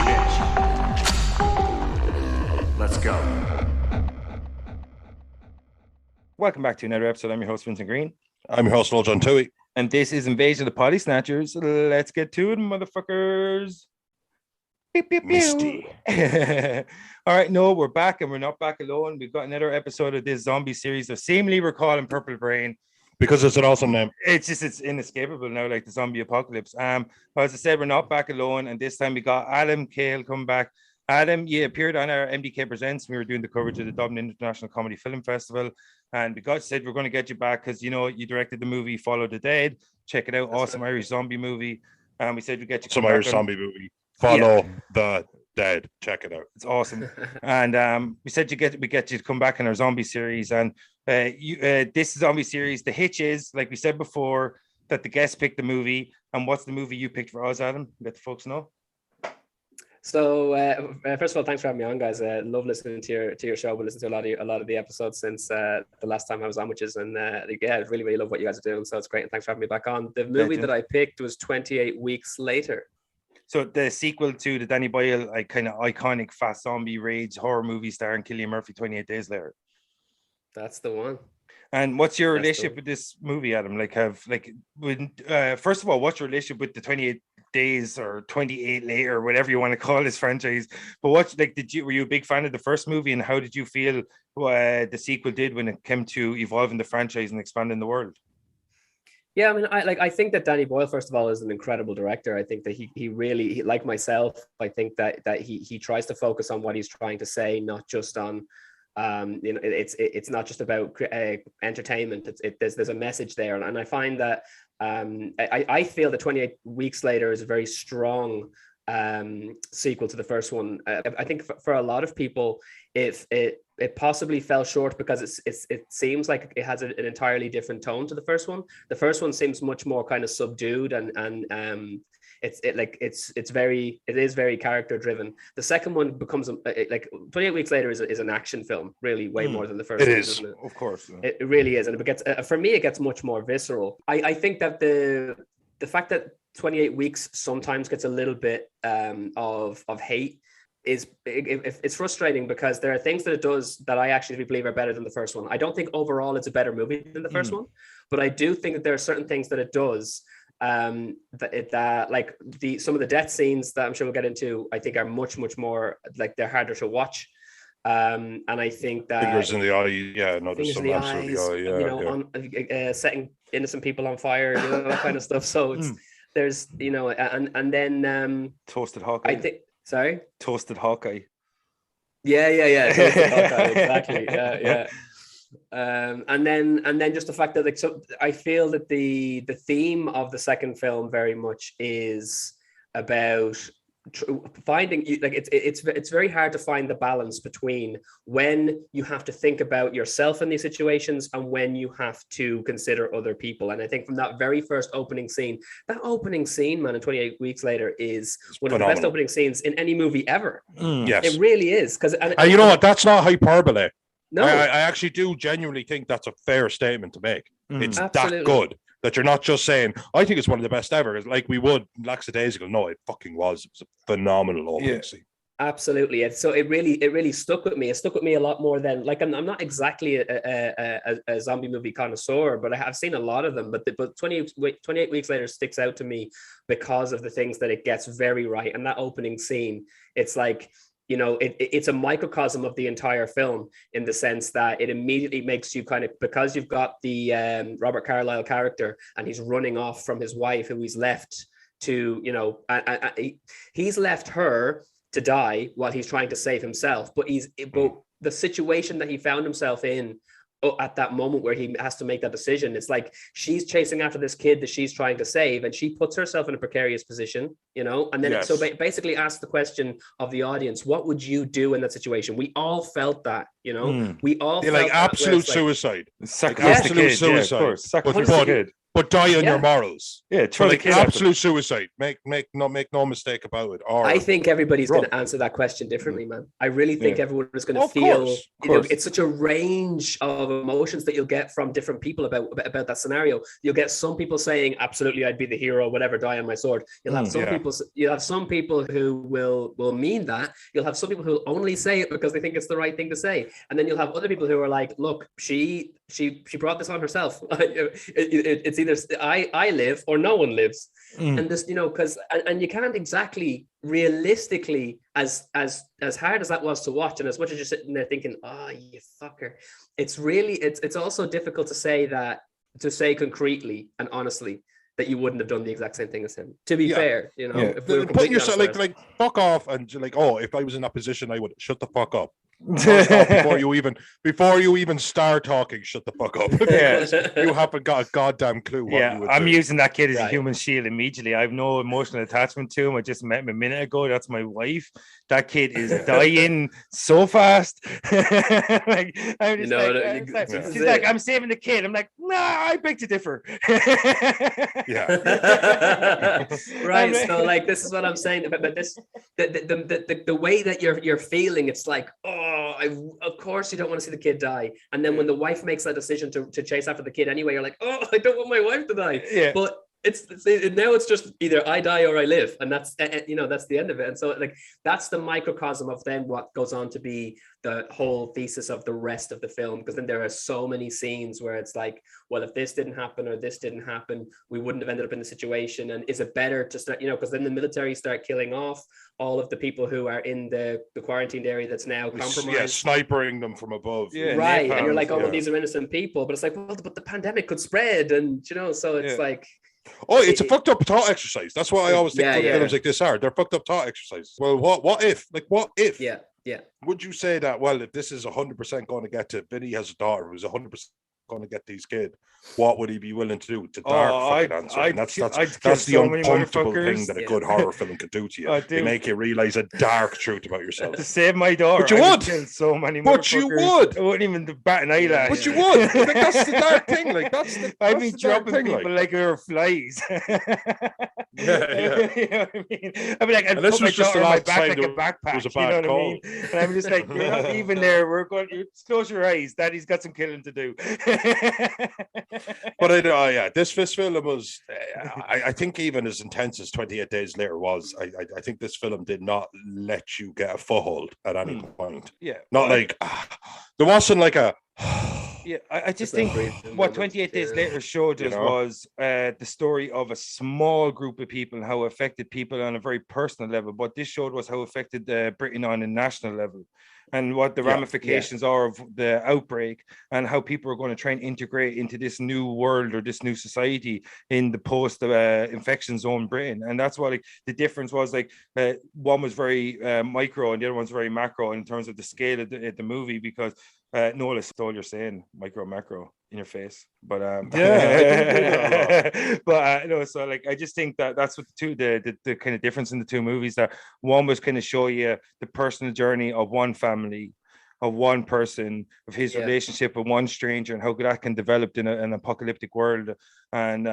bitch. Let's go. Welcome back to another episode. I'm your host, Vincent Green. I'm your host, Lord John Toohey. And this is Invasion of the Potty Snatchers. Let's get to it, motherfuckers. Beep, beep, Misty. All right, no, we're back and we're not back alone. We've got another episode of this zombie series that seemingly we're calling Purple Brain. Because it's an awesome name. It's inescapable now, like the zombie apocalypse. But as I said, we're not back alone, and this time we got Adam Cahill come back. Adam, you appeared on our MDK Presents. We were doing the coverage of the Dublin International Comedy Film Festival, and we said we're going to get you back because you directed the movie Follow the Dead. Check it out, awesome Irish zombie movie. And we said we get you some Irish zombie movie. Follow the Dead. Check it out. It's awesome. And we said we get you to come back in our zombie series. And this zombie series, the hitch is, like we said before, that the guest picked the movie. And what's the movie you picked for us, Adam? Let the folks know. So first of all, thanks for having me on, guys. Love listening to your show. But listened to a lot of the episodes since the last time I was on, which is really love what you guys are doing. So it's great, and thanks for having me back on. The movie that I picked was 28 Weeks Later. So the sequel to the Danny Boyle kind of iconic fast zombie rage horror movie starring Cillian Murphy, 28 Days Later. That's the one. And what's your relationship with this movie, Adam? First of all, what's your relationship with the 28 Days or 28 Later, whatever you want to call this franchise? But were you a big fan of the first movie, and how did you feel the sequel did when it came to evolving the franchise and expanding the world? Yeah, I mean, I think that Danny Boyle, first of all, is an incredible director. I think that he really, like myself, I think that he tries to focus on what he's trying to say, not just on, it's not just about entertainment. There's a message there, and I find that I feel that 28 Weeks Later is a very strong sequel to the first one. I think for a lot of people, it possibly fell short because it seems like it has an entirely different tone to the first one. The first one seems much more kind of subdued and it's very character driven. The second one becomes 28 Weeks Later is an action film, really, way more than the first. It one, is, isn't it? of course. It really is, and it gets for me, it gets much more visceral. I think that the fact that 28 Weeks sometimes gets a little bit of hate it's frustrating because there are things that it does that I actually believe are better than the first one. I don't think overall it's a better movie than the first one, but I do think that there are certain things that it does some of the death scenes that I'm sure we'll get into, I think are much more like they're harder to watch. And I think that fingers in the eye, there's some setting innocent people on fire, that kind of stuff. So it's there's and then Toasted Hawkeye. I think Toasted Hawkeye. Yeah. Toasted Hawkeye, exactly. Yeah. And then just the fact that I feel that the theme of the second film very much is about finding it's very hard to find the balance between when you have to think about yourself in these situations and when you have to consider other people. And I think from that very first opening scene, man, in 28 Weeks Later is one of the best opening scenes in any movie ever. Yes, it really is. And you know what, that's not hyperbole. No, I actually do genuinely think that's a fair statement to make. It's absolutely that good that you're not just saying, I think it's one of the best ever. Like we would lackadaisical. No, it fucking was. It was a phenomenal opening scene. Absolutely. So it really stuck with me. It stuck with me a lot more than I'm not exactly a zombie movie connoisseur, but I have seen a lot of them. But 28 Weeks Later sticks out to me because of the things that it gets very right. And that opening scene, it's like, it's a microcosm of the entire film in the sense that it immediately makes you kind of, because you've got the Robert Carlyle character and he's running off from his wife who he's left to, he's left her to die while he's trying to save himself. But the situation that he found himself in at that moment where he has to make that decision, it's like she's chasing after this kid that she's trying to save, and she puts herself in a precarious position, and then it basically asks the question of the audience, what would you do in that situation? We all felt that, we all felt absolute suicide. Absolute suicide. Sacrifice the kid. but die on Yeah. your morals. Yeah, So throw the like kid at them. absolute suicide. Make no mistake about it. Or I think everybody's going Run. to answer that question differently, man. I really think Yeah. everyone is going to Of feel, course, it's such a range of emotions that you'll get from different people about that scenario. You'll get some people saying, absolutely, I'd be the hero, whatever, die on my sword. You'll have some people who will mean that. You'll have some people who will only say it because they think it's the right thing to say. And then you'll have other people who are like, look, she brought this on herself. It's either I live or no one lives. And this, because and you can't exactly realistically, as hard as that was to watch, and as much as you're sitting there thinking, oh, you fucker, it's also difficult to say concretely and honestly that you wouldn't have done the exact same thing as him. To be fair, if we were putting yourself like fuck off and like, oh, if I was in that position, I would shut the fuck up. First off, before you even start talking, shut the fuck up. You haven't got a goddamn clue what you would I'm do. using that kid as a human shield immediately. I have no emotional attachment to him. I just met him a minute ago. That's my wife. That kid is dying so fast. Like, I'm just she's like, I'm saving the kid. I'm like, nah, I beg to differ. Right. So like, this is what I'm saying about this. The way that you're feeling, it's like, oh, of course you don't want to see the kid die. And then when the wife makes that decision to chase after the kid anyway, you're like, oh, I don't want my wife to die. Yeah. But it's just either I die or I live, and that's that's the end of it. And so like that's the microcosm of then what goes on to be the whole thesis of the rest of the film, because then there are so many scenes where it's like, well, if this didn't happen or this didn't happen, we wouldn't have ended up in the situation. And is it better to start, because then the military start killing off all of the people who are in the quarantined area that's now compromised. Yeah, snipering them from above. Yeah, right. napalm, and you're like, oh, well, these are innocent people. But it's like, well, but the pandemic could spread. And, so it's like. Oh, it's a fucked up thought exercise. That's what I always think films like this are. They're fucked up thought exercises. Well, what if? Like, what if? Yeah. Would you say that, well, if this is 100% going to get to Vinny has a daughter who's 100% going to get these kids, what would he be willing to do? It's a dark fucking answer. And that's the uncomfortable thing that a good horror film could do to you. They make you realize a dark truth about yourself. To save my daughter, but you would kill so many. But you would. I wouldn't even bat an eyelash. But you would. Like, that's the dark thing. Like I'd be dropping people like they were flies. You know what I mean? I'd be like, I'd this put my was just daughter the on my last back time like a there backpack. was a You know bad what I mean? And I'm just like, you're not even there. We're going. You close your eyes. Daddy's got some killing to do. But this film was. I think even as intense as 28 Days Later was, I think this film did not let you get a foothold at any point. Yeah, not like there wasn't like a. Yeah, I just think what 28 Days Later showed us was the story of a small group of people and how it affected people on a very personal level. What this showed was how it affected Britain on a national level, and what the ramifications are of the outbreak, and how people are going to try and integrate into this new world or this new society in the post infection zone Britain. And that's what the difference was. One was very micro and the other one's very macro in terms of the scale of the movie, because Noel is all you're saying, micro macro in your face, but I do that but no, so like I just think that that's what the kind of difference in the two movies, that one was kind of show you the personal journey of one family, of one person, of his relationship with one stranger, and how that can develop in an apocalyptic world. And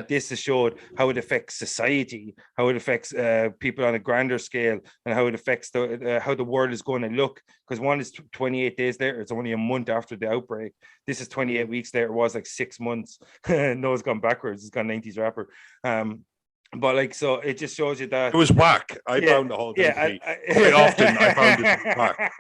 this has showed how it affects society, how it affects people on a grander scale, and how it affects how the world is going to look. Because one is 28 days later, it's only a month after the outbreak. This is 28 weeks later, it was like 6 months. No, it's gone backwards. It's gone 90s rapper. But like, so it just shows you that it was whack. I found the whole thing quite often. I found it whack.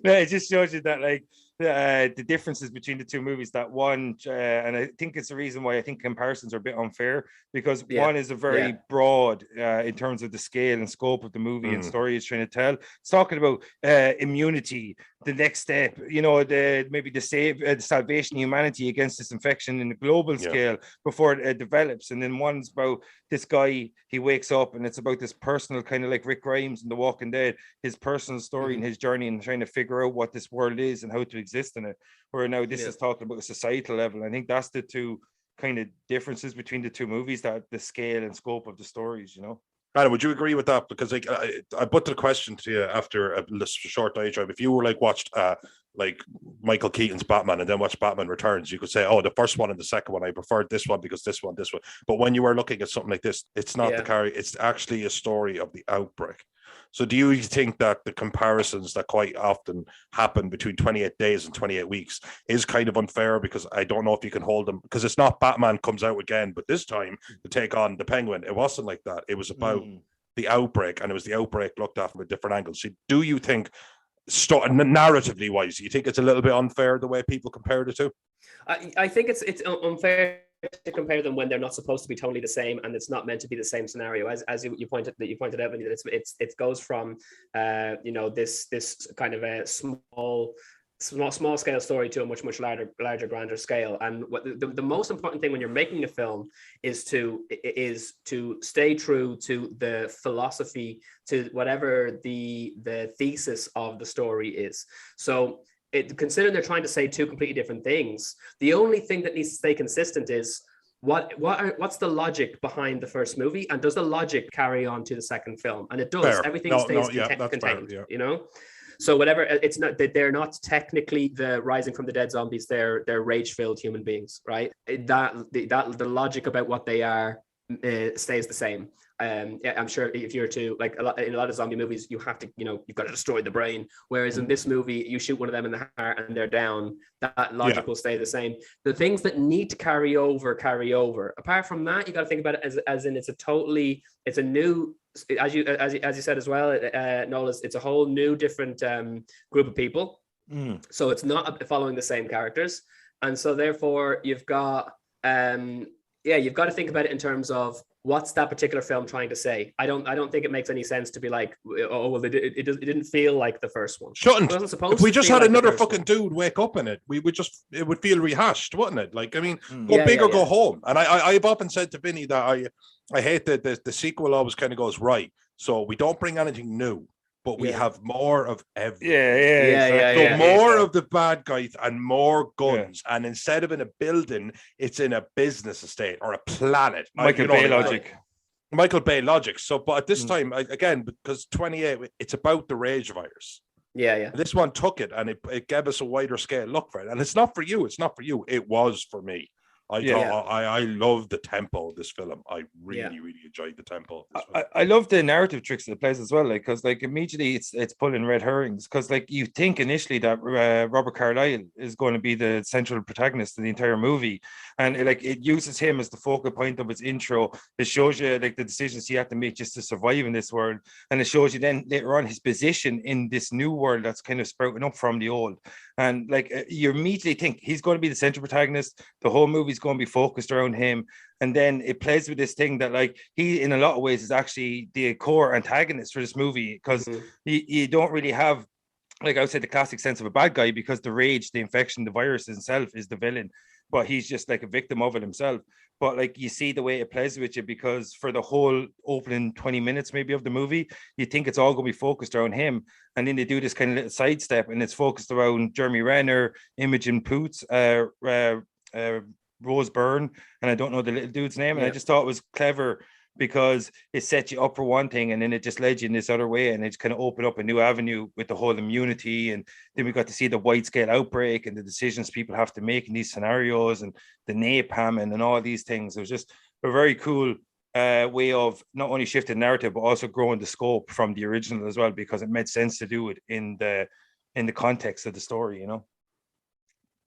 No, it just shows you that like the differences between the two movies. That one, and I think it's the reason why I think comparisons are a bit unfair, because one is a very broad in terms of the scale and scope of the movie and story it's trying to tell. It's talking about immunity, the next step, maybe the salvation of humanity against this infection in a global scale before it develops. And then one's about this guy, he wakes up, and it's about this personal kind of like Rick Grimes in The Walking Dead, his personal story and his journey and trying to figure out what this world is and how to exist in it. Where now this is talking about a societal level. I think that's the two kind of differences between the two movies, that the scale and scope of the stories, Anna, would you agree with that? Because like I put the question to you after a short diatribe. If you were like watched like Michael Keaton's Batman and then watched Batman Returns, you could say, oh, the first one and the second one, I preferred this one because this one. But when you are looking at something like this, it's not it's actually a story of the outbreak. So do you think that the comparisons that quite often happen between 28 days and 28 weeks is kind of unfair? Because I don't know if you can hold them, because it's not Batman comes out again, but this time to take on the Penguin, it wasn't like that. It was about the outbreak, and it was the outbreak looked at from a different angle. So do you think, narratively wise, you think it's a little bit unfair the way people compare the two? I think it's unfair to compare them when they're not supposed to be totally the same, and it's not meant to be the same scenario. As you pointed out, Vinny, that it goes from this kind of a small scale story to a much larger, grander scale. And what the most important thing when you're making a film is to stay true to the philosophy, to whatever the thesis of the story is. So considering they're trying to say two completely different things, the only thing that needs to stay consistent is what's the logic behind the first movie, and does the logic carry on to the second film? And it does. Fair. Everything stays contained. Fair, yeah. You know. So whatever, it's not that they're not technically the rising from the dead zombies. They're rage-filled human beings, right? The logic about what they are stays the same. I'm sure if you're to in a lot of zombie movies, you have to, you've got to destroy the brain. Whereas in this movie, you shoot one of them in the heart and they're down. That logic will stay the same. The things that need to carry over. Apart from that, you got to think about it as in it's a new, as you said as well, Noel, it's a whole new different group of people. So it's not following the same characters, and so therefore you've got you've got to think about it in terms of what's that particular film trying to say. I don't think it makes any sense to be like, oh well, it didn't feel like the first one. Shouldn't. It wasn't supposed if we to just feel had like another fucking dude wake up in it, it would feel rehashed, wouldn't it? Like, I mean, go big or go home. And I've often said to Vinny that I hate that the sequel always kind of goes right. So we don't bring anything new, but we have more of everything. More of the bad guys and more guns. And instead of in a building, it's in a business estate or a planet. Michael Bay logic. So, but at this time, again, because 28, it's about the rage virus. Yeah. This one took it and it gave us a wider scale look for it. And it's not for you. It was for me. I love the tempo of this film. I really enjoyed the tempo. I love the narrative tricks that it plays as well. Like, because like immediately it's pulling red herrings. Because like you think initially that Robert Carlyle is going to be the central protagonist of the entire movie, and it uses him as the focal point of its intro. It shows you like the decisions he had to make just to survive in this world, and it shows you then later on his position in this new world that's kind of sprouting up from the old. And like you immediately think he's going to be the central protagonist. The whole movie's going to be focused around him, and then it plays with this thing that like he in a lot of ways is actually the core antagonist for this movie, because you don't really have, like I would say, the classic sense of a bad guy, because the rage, the infection, the virus itself is the villain, but he's just like a victim of it himself. But like you see the way it plays with you, because for the whole opening 20 minutes maybe of the movie, you think it's all going to be focused around him, and then they do this kind of little sidestep and it's focused around Jeremy Renner, Imogen Poots, Rose Byrne, and I don't know the little dude's name. And I just thought it was clever because it set you up for one thing and then it just led you in this other way, and it's kind of opened up a new avenue with the whole immunity. And then we got to see the wide scale outbreak and the decisions people have to make in these scenarios, and the napalm and all these things. It was just a very cool way of not only shifting narrative but also growing the scope from the original as well, because it made sense to do it in the context of the story,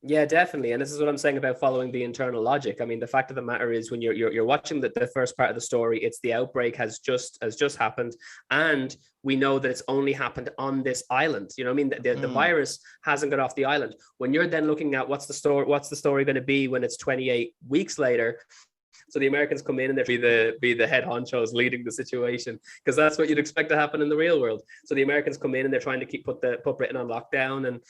Yeah, definitely. And this is what I'm saying about following the internal logic. I mean, the fact of the matter is when you're watching the first part of the story, it's the outbreak has just happened. And we know that it's only happened on this island. You know what I mean? The virus hasn't got off the island. When you're then looking at what's the story going to be when it's 28 weeks later. So the Americans come in and they're be the head honchos leading the situation, because that's what you'd expect to happen in the real world. So the Americans come in and they're trying to put Britain on lockdown, and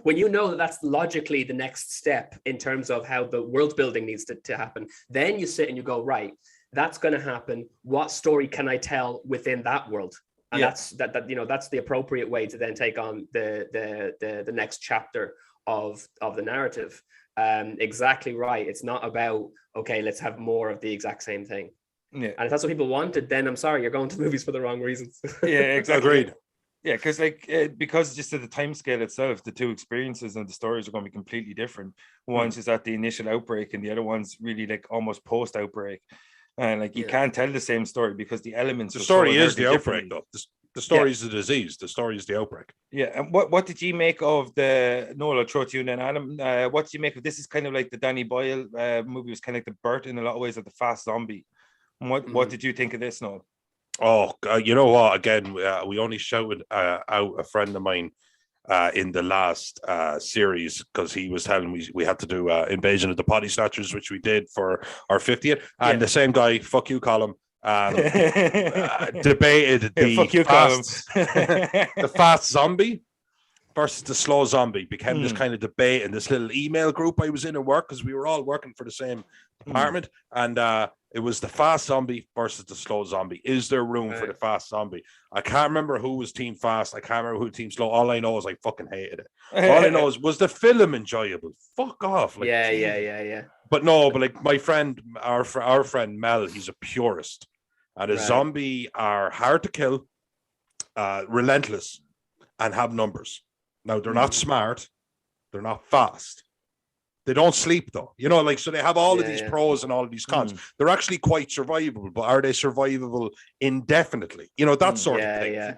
when you know that that's logically the next step in terms of how the world building needs to happen, then you sit and you go, right, that's going to happen. What story can I tell within that world? And that's the appropriate way to then take on the next chapter of the narrative. Exactly right. It's not about, okay, let's have more of the exact same thing. Yeah. And if that's what people wanted, then I'm sorry, you're going to movies for the wrong reasons. Yeah, exactly. Agreed. Yeah, because because just of the time scale itself, the two experiences and the stories are going to be completely different. One's is at the initial outbreak, and the other one's really like almost post outbreak. And like you can't tell the same story because the elements. The story is the outbreak, though. The story is the disease. The story is the outbreak. Yeah. And what did you make of the Noel? I'll throw it to you then, Adam. What did you make of this? Is kind of like the Danny Boyle movie was kind of like the birth in a lot of ways of the Fast Zombie. And what did you think of this, Noel? Oh, you know what? Again, we only shouted out a friend of mine in the last series because he was telling me we had to do Invasion of the Potty Snatchers, which we did for our 50th. And the same guy, fuck you, Colin, debated the fast zombie versus the slow zombie. Became this kind of debate in this little email group I was in at work because we were all working for the same department. And it was the fast zombie versus the slow zombie. Is there room for the fast zombie? I can't remember who was team fast. I can't remember who team slow. All I know is I fucking hated it. All I know is, was the film enjoyable? Fuck off. Like, yeah. But no, but like my friend, our friend Mel, he's a purist. And a zombie are hard to kill, relentless, and have numbers. Now, they're not smart. They're not fast. They don't sleep, though. You know, like, so they have all of these pros and all of these cons. They're actually quite survivable, but are they survivable indefinitely? You know, that sort of thing. Yeah.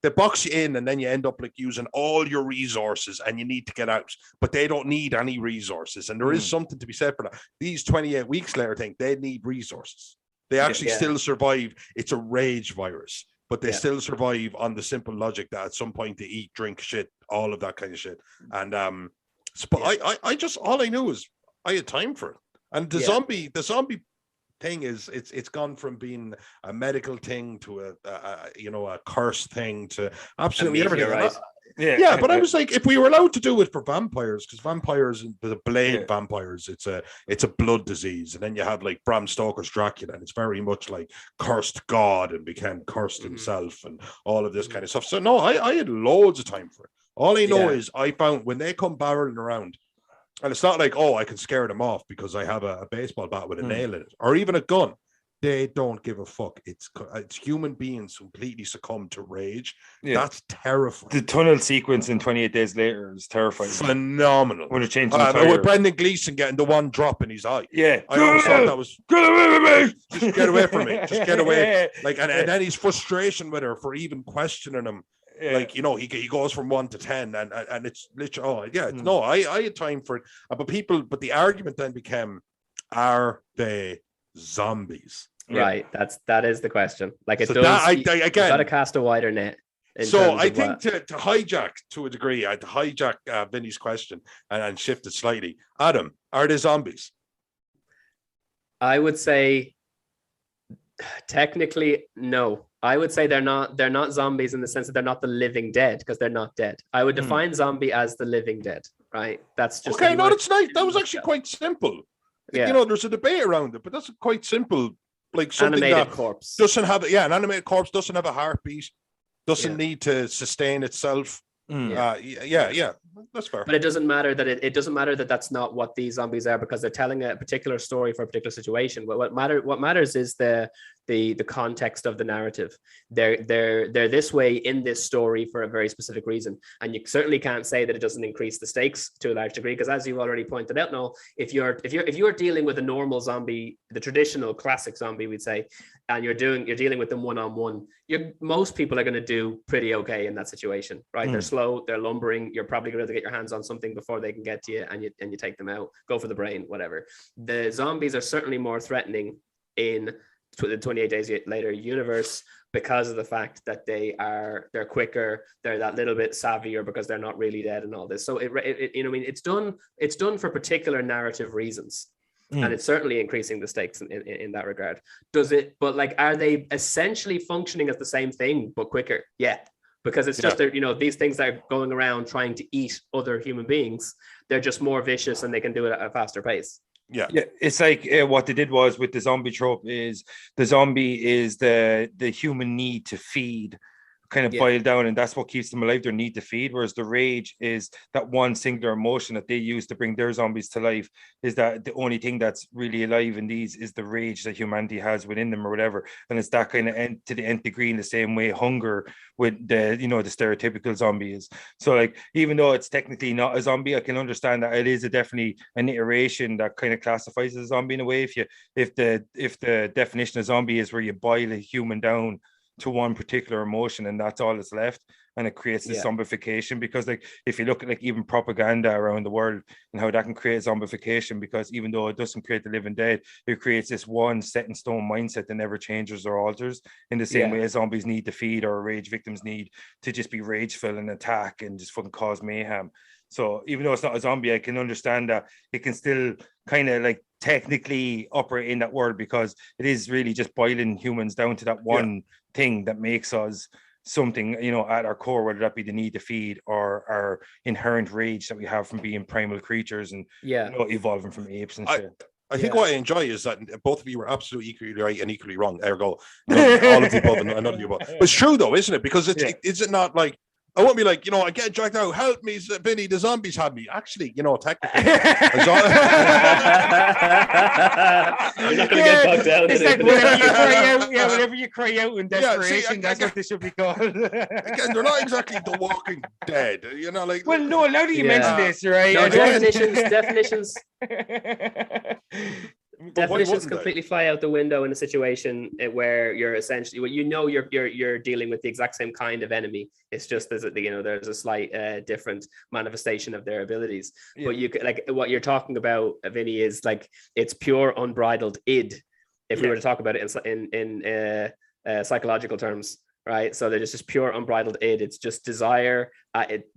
They box you in, and then you end up like using all your resources, and you need to get out. But they don't need any resources, and there is something to be said for that. These 28 weeks later thing, they need resources. They actually still survive. It's a rage virus, but they still survive on the simple logic that at some point they eat, drink, shit, all of that kind of shit. And but I just, all I knew is I had time for it. And the zombie thing is it's gone from being a medical thing to a curse thing to absolutely everything. Right. But I was like, if we were allowed to do it for vampires, because vampires, the Blade vampires, it's a blood disease, and then you have like Bram Stoker's Dracula, and it's very much like cursed God and became cursed himself and all of this kind of stuff. So no, I had loads of time for it. All I know is I found when they come barreling around, and it's not like, oh, I can scare them off because I have a baseball bat with a nail in it, or even a gun. They don't give a fuck. It's human beings completely succumb to rage. Yeah. That's terrifying. The tunnel sequence in 28 Days Later is terrifying. Phenomenal. When it changed with Brendan Gleeson getting the one drop in his eye. Yeah. I always thought that was... Get away from me! Just get away from me. Just get away. Like, and then his frustration with her for even questioning him. Yeah. Like, you know, he goes from 1 to 10 and it's literally, no, I had time for it. But the argument then became, are they zombies? Right, that is the question. Like, it does. You got to cast a wider net. So I think to hijack to a degree, I had to hijack Vinny's question and shift it slightly. Adam, are they zombies? I would say technically no. I would say they're not zombies in the sense that they're not the living dead, because they're not dead. I would define zombie as the living dead, right? That's just okay. No, that's nice. That was actually quite simple. You know, there's a debate around it, but that's quite simple. Like something animated corpse doesn't have an animated corpse doesn't have a heartbeat, doesn't need to sustain itself. That's fair. But it doesn't matter that it doesn't matter that that's not what these zombies are, because they're telling a particular story for a particular situation. But what matters is the context of the narrative. They're this way in this story for a very specific reason, and you certainly can't say that it doesn't increase the stakes to a large degree, because as you've already pointed out, Noel, if you're dealing with a normal zombie, the traditional classic zombie, we'd say, and you're dealing with them one-on-one, most people are going to do pretty okay in that situation, right? They're slow, they're lumbering, you're probably going to get your hands on something before they can get to you, and you take them out, go for the brain, whatever. The zombies are certainly more threatening in the 28 Days Later universe because of the fact that they're quicker, they're that little bit savvier because they're not really dead and all this. So it's done for particular narrative reasons. And it's certainly increasing the stakes in that regard. But like, are they essentially functioning as the same thing but quicker? Yeah, because it's just these things that are going around trying to eat other human beings, they're just more vicious and they can do it at a faster pace. Yeah, it's like what they did was with the zombie trope is the zombie is the human need to feed kind of boil down, and that's what keeps them alive, their need to feed. Whereas the rage is that one singular emotion that they use to bring their zombies to life. Is that the only thing that's really alive in these is the rage that humanity has within them or whatever. And it's that kind of end to the nth degree, in the same way hunger with the, you know, the stereotypical zombie is. So like, even though it's technically not a zombie, I can understand that it is definitely an iteration that kind of classifies as a zombie in a way. If the definition of zombie is where you boil a human down to one particular emotion and that's all that's left, and it creates this zombification. Because like, if you look at like even propaganda around the world and how that can create zombification, because even though it doesn't create the living dead, it creates this one set in stone mindset that never changes or alters, in the same way as zombies need to feed, or rage victims need to just be rageful and attack and just fucking cause mayhem. So even though it's not a zombie, I can understand that it can still kind of like technically operate in that world, because it is really just boiling humans down to that one thing that makes us something, you know, at our core, whether that be the need to feed or our inherent rage that we have from being primal creatures and you know, evolving from apes and shit. I think what I enjoy is that both of you were absolutely equally right and equally wrong. Ergo, all of the above and none of the above. But it's true though, isn't it? Because is it not like, I won't be like, you know, I get dragged out. Help me, Vinny. The zombies had me. Actually, you know, technically, you're not going to get bogged down. It's like whenever you cry out, whenever you cry out in desperation, that's what they should be called. Again, they're not exactly The Walking Dead, you know. Like, well, no, now that you mention this, right? No, definitions. Definitions completely fly out the window in a situation where you're essentially, well, you know, you're dealing with the exact same kind of enemy. It's just there's a slight different manifestation of their abilities. But you like what you're talking about, Vinny, is like it's pure unbridled id. If we were to talk about it in psychological terms. Right, so they're just pure unbridled id. It's just desire,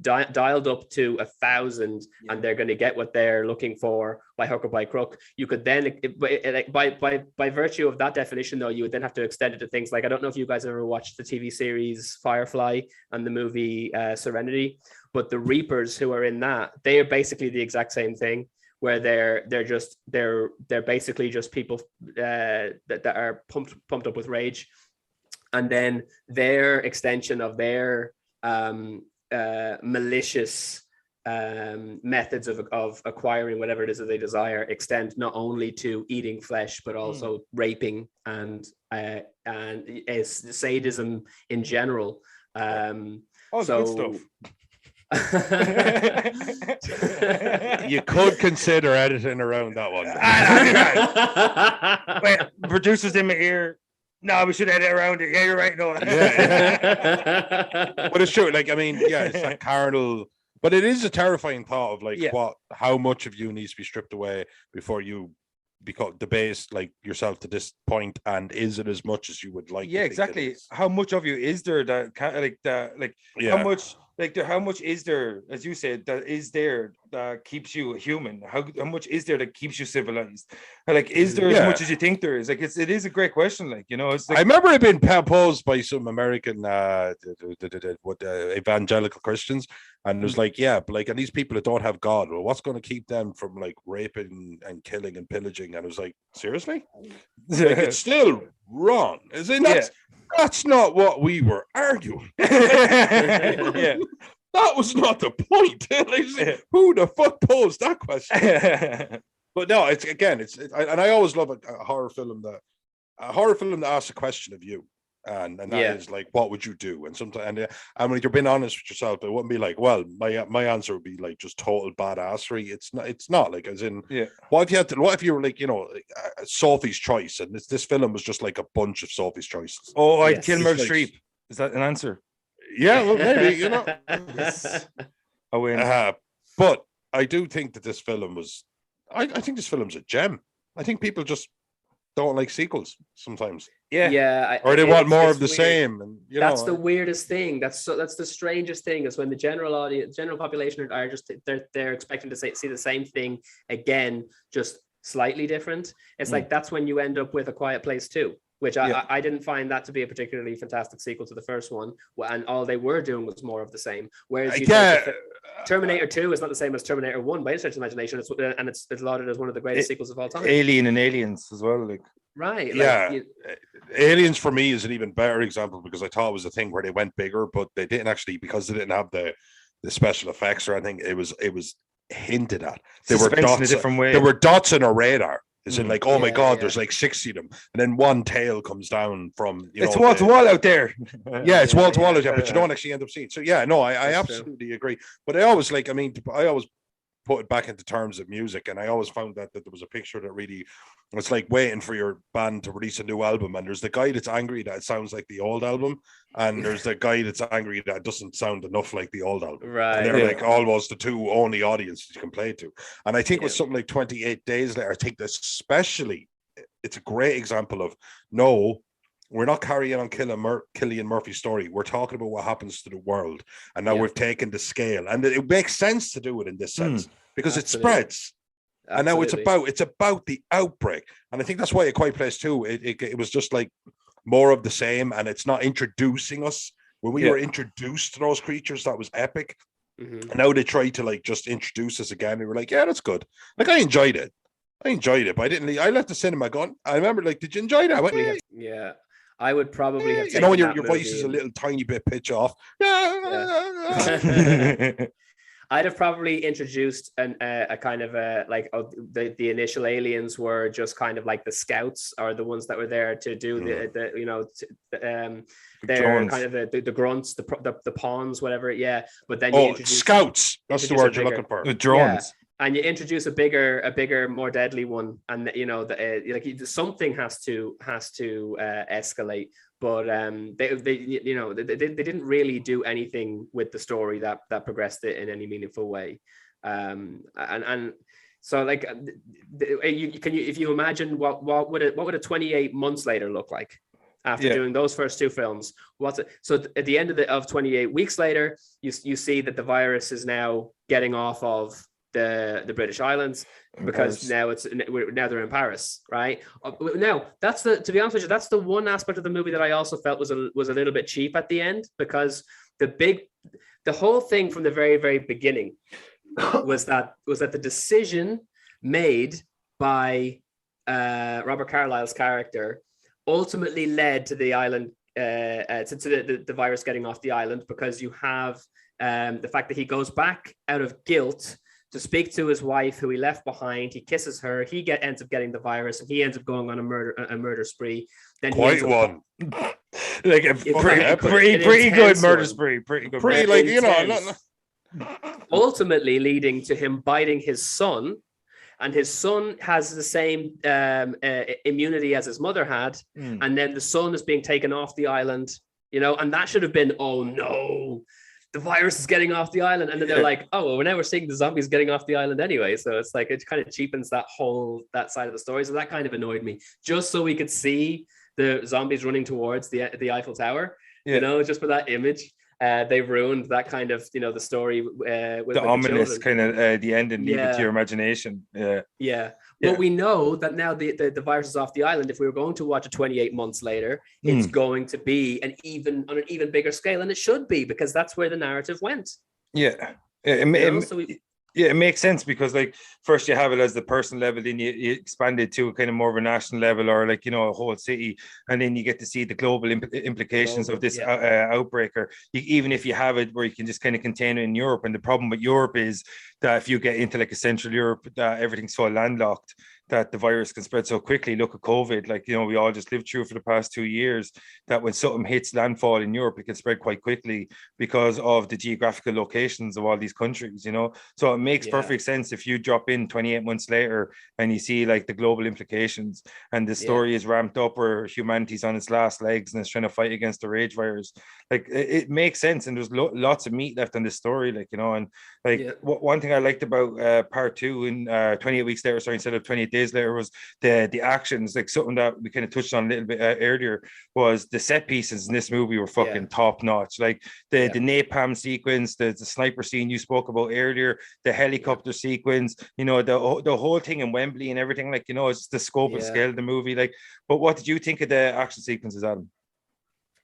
dialed up to 1,000, and they're going to get what they're looking for by hook or by crook. You could then, by virtue of that definition, though, you would then have to extend it to things like, I don't know if you guys ever watched the TV series Firefly and the movie Serenity, but the Reapers who are in that, they are basically the exact same thing, where they're basically just people that are pumped up with rage. And then their extension of their malicious methods of acquiring whatever it is that they desire extend not only to eating flesh, but also raping and sadism in general. Good stuff. You could consider editing around that one. Wait, producers in my ear. No, we should edit around it. Yeah, you're right. No. But it's true. Like, I mean, it's like carnal, but it is a terrifying thought of like how much of you needs to be stripped away before you become debased like yourself to this point, and is it as much as you would like? Yeah, exactly. How much of you is there that how much is there, as you said, that is there that keeps you human? How much is there that keeps you civilized? Like, is there as much as you think there is? Like, it is a great question. Like, you know, it's like, I remember it being posed by some American evangelical Christians, and it was like, but like, and these people that don't have God, well, what's going to keep them from like raping and killing and pillaging? And it was like, seriously, like, it's still wrong. Is it not? That's not what we were arguing. That was not the point. Like, who the fuck posed that question? But no, it's and I always love a horror film that asks a question of you, and that is like, what would you do? And sometimes, and when you're being honest with yourself, it wouldn't be like, well, my answer would be like just total badassery. It's not like, as in, what if you were like, you know, Sophie's Choice, and this film was just like a bunch of Sophie's Choices. Oh, I'd kill Meryl Streep. Is that an answer? Yeah, well, maybe, you know. I win. But I do think that this film was, I think this film's a gem. I think people just don't like sequels sometimes. Or they want more of the same, and that's the weirdest thing. That's the strangest thing, is when the general population are just they're expecting to see the same thing again, just slightly different. It's like, that's when you end up with A Quiet Place 2, which I didn't find that to be a particularly fantastic sequel to the first one, and all they were doing was more of the same. Whereas Terminator 2 is not the same as Terminator 1 by any stretch of imagination. It's lauded as one of the greatest sequels of all time. Alien and Aliens as well, like. right? Yeah, Aliens for me is an even better example because I thought it was a thing where they went bigger, but they didn't actually, because they didn't have the special effects or anything. It was hinted at. There were Suspense in a dots. different way. There were dots in a radar. Is it like, oh my God, yeah. there's like 60 of them, and then one tail comes down from it's wall to wall out there. Yeah, it's wall to wall out there, but you don't actually end up seeing. So yeah, no, I absolutely agree. But I always I always put it back into terms of music, and I always found that there was a picture that really, it's like waiting for your band to release a new album, and there's the guy that's angry that it sounds like the old album, and there's the guy that's angry that it doesn't sound enough like the old album, right? And they're like almost the two only audiences you can play to. And I think with something like 28 Days Later, I think that especially it's a great example of, no, we're not carrying on Cillian Murphy's story. We're talking about what happens to the world. And now we've taken the scale. And it makes sense to do it in this sense because it spreads. Absolutely. And now it's about the outbreak. And I think that's why it quite plays too. It was just like more of the same. And it's not introducing us. When we were introduced to those creatures, that was epic. Mm-hmm. And now they try to like just introduce us again. We were like, yeah, that's good. Like I enjoyed it, but I didn't leave. I left the cinema going, I remember like, did you enjoy that? Went, yeah. I would probably have taken when your voice is a little tiny bit pitch off. I'd have probably introduced a kind of the initial aliens were just kind of like the scouts or the ones that were there to do they're kind of the grunts, the pawns, whatever. Yeah, but then you introduce scouts. That's the word you're looking for. The drones. Yeah. And you introduce a bigger, more deadly one, and something has to escalate. But they didn't really do anything with the story that progressed it in any meaningful way. And so like, if you imagine what would a 28 months later look like after doing those first two films? So at the end of 28 weeks later, you see that the virus is now getting off of the British Islands because now they're in Paris, right? Now to be honest with you, that's the one aspect of the movie that I also felt was a little bit cheap at the end, because the whole thing from the very, very beginning was that the decision made by Robert Carlyle's character ultimately led to the island to the virus getting off the island, because you have the fact that he goes back out of guilt to speak to his wife, who he left behind. He kisses her. He ends up getting the virus, and he ends up going on a murder spree. Then quite one, like a pretty good murder spree. Pretty good. Ultimately leading to him biting his son, and his son has the same immunity as his mother had, and then the son is being taken off the island. And that should have been, oh no, the virus is getting off the island. And then they're like, oh, well, now we're seeing the zombies getting off the island anyway. So it's like, it kind of cheapens that side of the story. So that kind of annoyed me, just so we could see the zombies running towards the Eiffel Tower, just for that image. They ruined that kind of, the story. With the ominous kind of the end and leave it to your imagination. Yeah. But we know that now the virus is off the island. If we were going to watch it 28 months later, it's going to be on an even bigger scale, and it should be, because that's where the narrative went. Yeah. It makes sense, because like first you have it as the personal level, then you expand it to kind of more of a national level, or like, a whole city, and then you get to see the global implications of this outbreak, or even if you have it where you can just kind of contain it in Europe. And the problem with Europe is that if you get into like a Central Europe, that everything's so landlocked that the virus can spread so quickly. Look at COVID, like, we all just lived through for the past 2 years, that when something hits landfall in Europe, it can spread quite quickly because of the geographical locations of all these countries, So it makes perfect sense if you drop in 28 months later and you see like the global implications, and the story is ramped up where humanity's on its last legs and it's trying to fight against the rage virus. Like it makes sense, and there's lots of meat left on this story, like, and like one thing I liked about part 2 in 28 weeks later, sorry, instead of 28 days later, was the actions. Like something that we kind of touched on a little bit earlier was the set pieces in this movie were fucking top notch. Like the napalm sequence, the sniper scene you spoke about earlier, the helicopter sequence, the whole thing in Wembley and everything, like, it's the scope and scale of the movie. Like, but what did you think of the action sequences, Adam?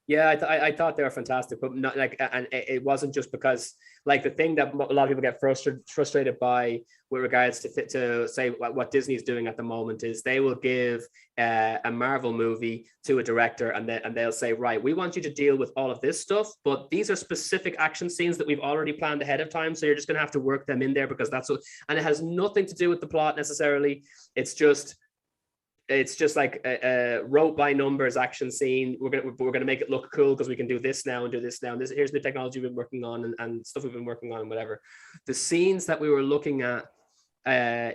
Yeah, I thought they were fantastic, but not like, and it wasn't just because, like, the thing that a lot of people get frustrated by with regards to say what Disney's doing at the moment is they will give a Marvel movie to a director, and they'll say, right, we want you to deal with all of this stuff, but these are specific action scenes that we've already planned ahead of time, so you're just going to have to work them in there because that's what, and it has nothing to do with the plot necessarily. It's just like a wrote by numbers action scene. We're gonna make it look cool because we can do this now and do this now. And here's the technology we've been working on and stuff we've been working on and whatever. The scenes that we were looking at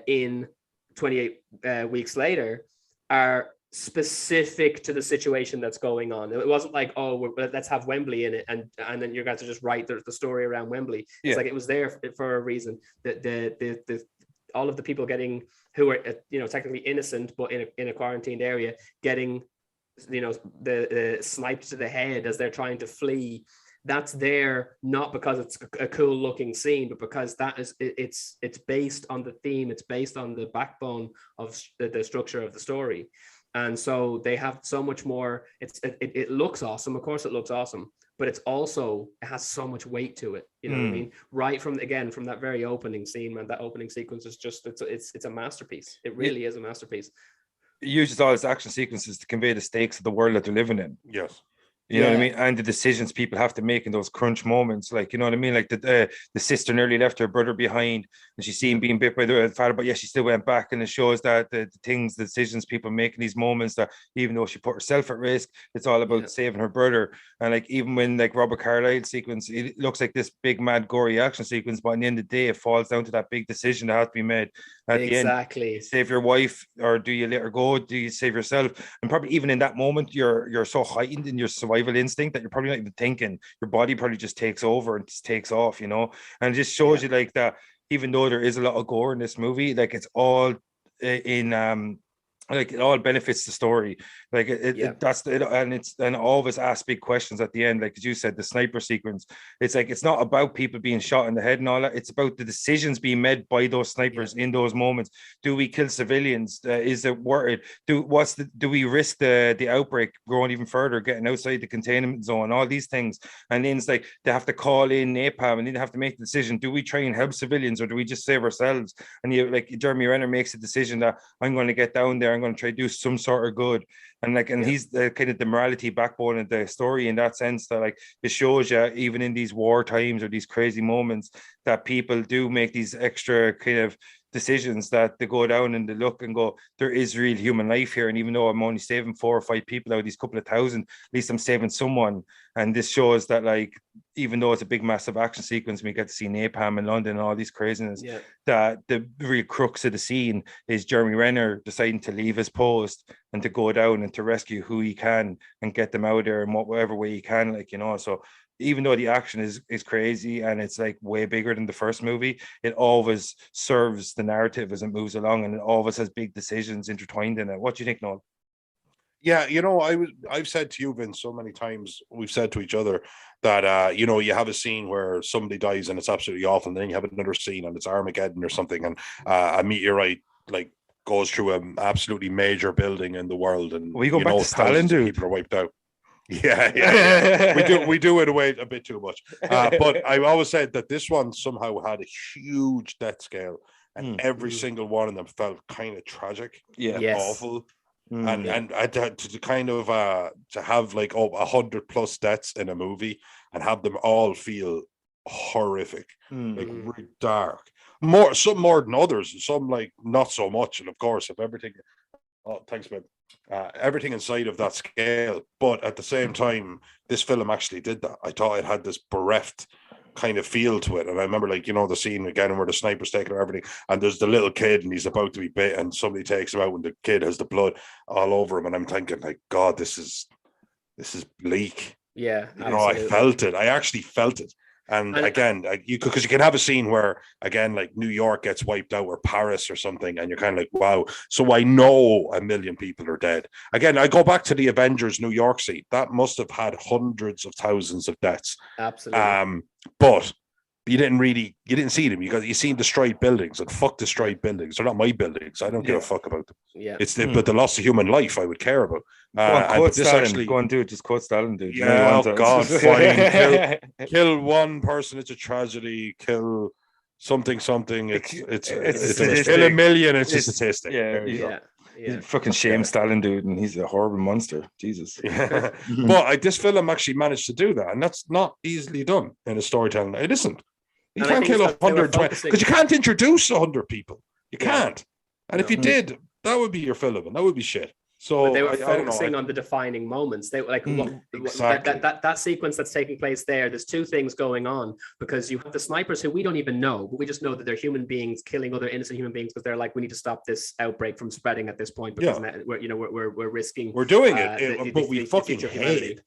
in 28 weeks later are specific to the situation that's going on. It wasn't like, oh, let's have Wembley in it and then you're going to just write the story around Wembley. It's like it was there for a reason. The all of the people who are technically innocent but in a quarantined area getting the sniped to the head as they're trying to flee, that's there not because it's a cool looking scene, but because it's based on the theme, it's based on the backbone of the structure of the story. And so they have so much more. It looks awesome, of course it looks awesome, but it has so much weight to it. You know what I mean? Right from that very opening scene, man, that opening sequence is just, it's a masterpiece. It really is a masterpiece. It uses all its action sequences to convey the stakes of the world that they're living in. Yes. You know what I mean? And the decisions people have to make in those crunch moments. Like, you know what I mean? Like the sister nearly left her brother behind and she seen being bit by the father, but she still went back. And it shows that the decisions people make in these moments, that even though she put herself at risk, it's all about saving her brother. And like, even when like Robert Carlyle's sequence, it looks like this big, mad, gory action sequence, but at the end of the day, it falls down to that big decision that has to be made at the end. Save your wife, or do you let her go? Do you save yourself? And probably even in that moment, you're so heightened in your survival instinct that you're probably not even thinking. Your body probably just takes over and just takes off, and it just shows you like that. Even though there is a lot of gore in this movie, like it's all in like it all benefits the story. Like and all of us ask big questions at the end. Like as you said, the sniper sequence, it's like it's not about people being shot in the head and all that. It's about the decisions being made by those snipers in those moments. Do we kill civilians? Is it worth it? Do we risk the outbreak growing even further, getting outside the containment zone, all these things? And then it's like they have to call in napalm, and then they have to make the decision: do we try and help civilians, or do we just save ourselves? And Jeremy Renner makes a decision that I'm going to get down there, I'm going to try to do some sort of good. And he's the kind of the morality backbone of the story, in that sense that like it shows you, even in these war times or these crazy moments, that people do make these extra kind of decisions, that they go down and they look and go, there is real human life here. And even though I'm only saving 4 or 5 people out of these couple of thousand, at least I'm saving someone. And this shows that, like, even though it's a big, massive action sequence, we get to see napalm in London and all these craziness, that the real crux of the scene is Jeremy Renner deciding to leave his post and to go down and to rescue who he can and get them out there in whatever way he can, so even though the action is crazy and it's like way bigger than the first movie, it always serves the narrative as it moves along, and it always has big decisions intertwined in it. What do you think, Noel? Yeah, I've said to you, Vince, so many times, we've said to each other that you have a scene where somebody dies and it's absolutely awful, and then you have another scene and it's Armageddon or something, and a meteorite like goes through an absolutely major building in the world, and we go back to Stalin, dude. People are wiped out. Yeah. We do it away a bit too much. But I've always said that this one somehow had a huge death scale, and every single one of them felt kind of tragic, awful. And to kind of to have like 100 plus deaths in a movie and have them all feel horrific, like really dark. Some more than others, some like not so much. And of course, if everything, thanks, man. Everything inside of that scale, but at the same time, this film actually did that. I thought it had this bereft kind of feel to it, and I remember the scene again where the sniper's taking everything, and there's the little kid, and he's about to be bit, and somebody takes him out, and the kid has the blood all over him, and I'm thinking, like, God, this is bleak. Yeah, I felt it. I actually felt it. And again, because you can have a scene where, again, like New York gets wiped out, or Paris or something, and you're kind of like, wow. So I know 1 million people are dead. Again, I go back to the Avengers New York scene. That must have had hundreds of thousands of deaths. Absolutely. But But you didn't see them. You seen destroyed buildings, and fuck destroyed buildings. They're not my buildings. I don't give a fuck about them. Yeah. But the loss of human life I would care about. Go on, dude. Just quote Stalin, dude. Yeah, oh God, fine. Kill one person. It's a tragedy. Kill something. It's kill a million. It's a statistic. Yeah. Fucking shame Stalin, dude, and he's a horrible monster. Jesus. But this film actually managed to do that, and that's not easily done in a storytelling. It isn't. You can't kill 120 because you can't introduce 100 people. You can't. And if you did, that would be your film, and that would be shit. So but they were focusing on the defining moments. They like exactly. that sequence that's taking place there. There's two things going on, because you have the snipers who we don't even know, but we just know that they're human beings killing other innocent human beings because they're like, we need to stop this outbreak from spreading at this point because we're risking. We're doing it, but we fucking hate it.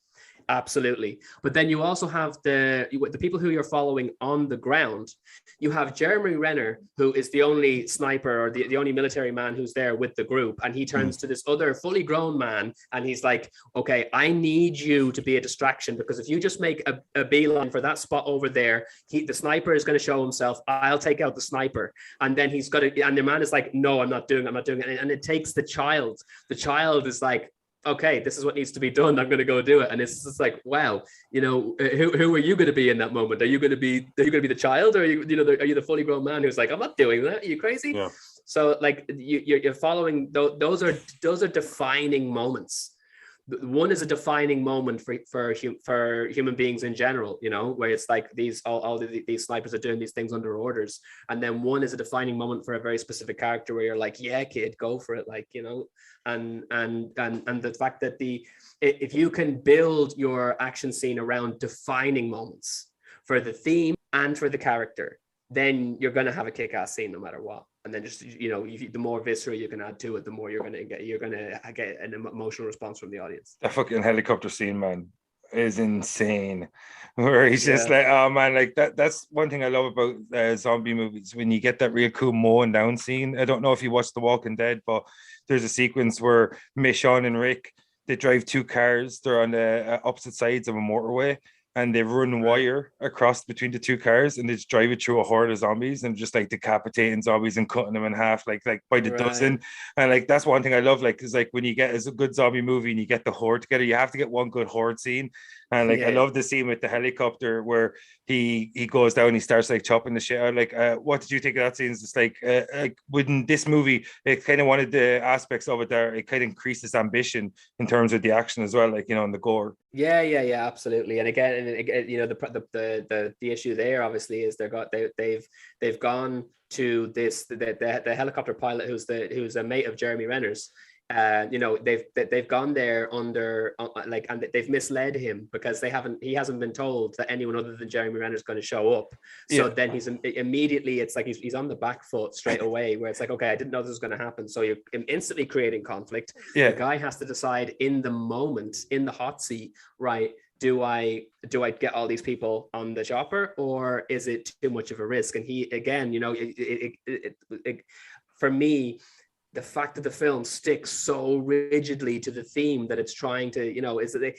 Absolutely. But then you also have the people who you're following on the ground. You have Jeremy Renner, who is the only sniper or the only military man who's there with the group. And he turns to this other fully grown man and he's like, okay, I need you to be a distraction, because if you just make a beeline for that spot over there, the sniper is going to show himself. I'll take out the sniper. And then and the man is like, no, I'm not doing it. And it takes the child. The child is like, okay, this is what needs to be done. I'm going to go do it. And it's just like, wow, who are you going to be in that moment? Are you going to be the child, or are you the fully grown man who's like, I'm not doing that. Are you crazy? Yeah. So like you're following those are defining moments. One is a defining moment for human beings in general, where it's like these snipers are doing these things under orders, and then one is a defining moment for a very specific character where you're like, yeah, kid, go for it, and the fact that if you can build your action scene around defining moments for the theme and for the character, then you're going to have a kick-ass scene no matter what. And then just, the more visceral you can add to it, the more you're going to get an emotional response from the audience. That fucking helicopter scene, man, is insane. Where he's just like, oh man, like that's one thing I love about zombie movies, when you get that real cool mowing down scene. I don't know if you watched The Walking Dead, but there's a sequence where Michonne and Rick, they drive two cars. They're on the opposite sides of a motorway, and they run wire across between the two cars, and they just drive it through a horde of zombies, and just like decapitating zombies and cutting them in half, like by the dozen. And like that's one thing I love, like, because like when you get a good zombie movie and you get the horde together, you have to get one good horde scene. And like I love the scene with the helicopter where he goes down, he starts like chopping the shit out. Like, what did you think of that scene? It's just like within this movie, it kind of wanted the aspects of it there. It kind of increased its ambition in terms of the action as well, like and the gore. Yeah, absolutely. And again, the issue there obviously is they've gone to this the helicopter pilot who's a mate of Jeremy Renner's. They've gone there under and they've misled him because he hasn't been told that anyone other than Jeremy Renner is going to show up. So then he's immediately, it's like he's on the back foot straight away, where it's like, okay, I didn't know this was going to happen. So you're instantly creating conflict. The guy has to decide in the moment, in the hot seat, right? Do I get all these people on the chopper, or is it too much of a risk? And he, again, for me, the fact that the film sticks so rigidly to the theme that it's trying to,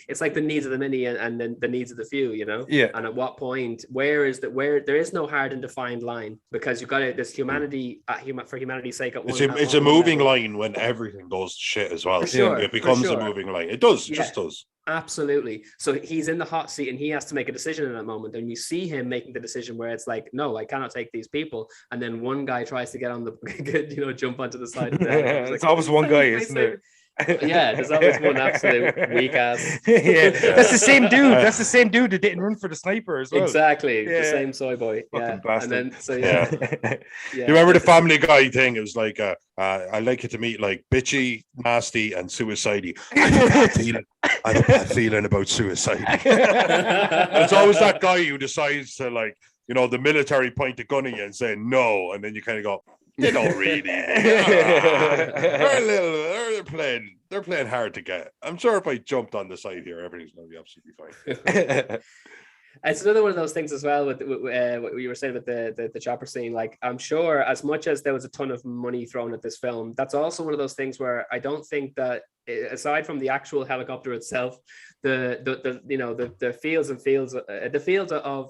it's like the needs of the many and then the needs of the few, And at what point, where there is no hard and defined line, because you've got this humanity for humanity's sake. It's a moving line when everything goes to shit as well. Sure, it becomes a moving line. It does, just does. Absolutely. So he's in the hot seat and he has to make a decision in that moment. And you see him making the decision where it's like, no, I cannot take these people. And then one guy tries to get on the, jump onto the side of the head. It's always one guy, isn't it? Yeah, there's always one absolute weak ass. That's the same dude. That's the same dude that didn't run for the sniper as well. Exactly, the same soy boy. Fucking bastard. And then You remember the Family Guy thing? It was like, I like it to meet like bitchy, nasty, and suicidey. I have a bad feeling about suicide. It's always that guy who decides to the military point the gun at you and say no, and then you kind of go, they don't really. They're playing hard to get. I'm sure if I jumped on the side here, everything's going to be absolutely fine. It's another one of those things as well with what you were saying with the chopper scene. Like, I'm sure as much as there was a ton of money thrown at this film, that's also one of those things where I don't think that aside from the actual helicopter itself, the fields of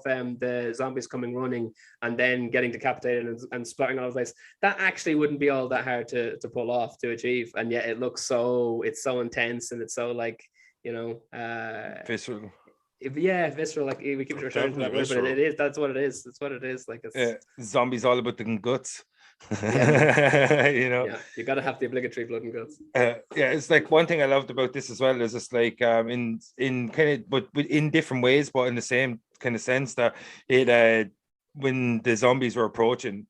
the zombies coming running and then getting decapitated and splattering all over the place, that actually wouldn't be all that hard to pull off, to achieve, and yet it looks it's so intense, and it's so like, visceral. Visceral. Like, we keep returning to that word, but it is. That's what it is. That's what it is. Like, it's zombies all about the guts. Yeah. You got to have the obligatory blood and guts. It's like one thing I loved about this as well is it's like in kind of, but in different ways, but in the same kind of sense that it when the zombies were approaching,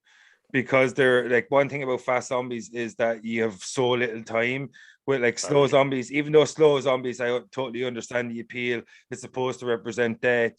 because they're like, one thing about fast zombies is that you have so little time. With like slow zombies, even though slow zombies, I totally understand the appeal. It's supposed to represent death.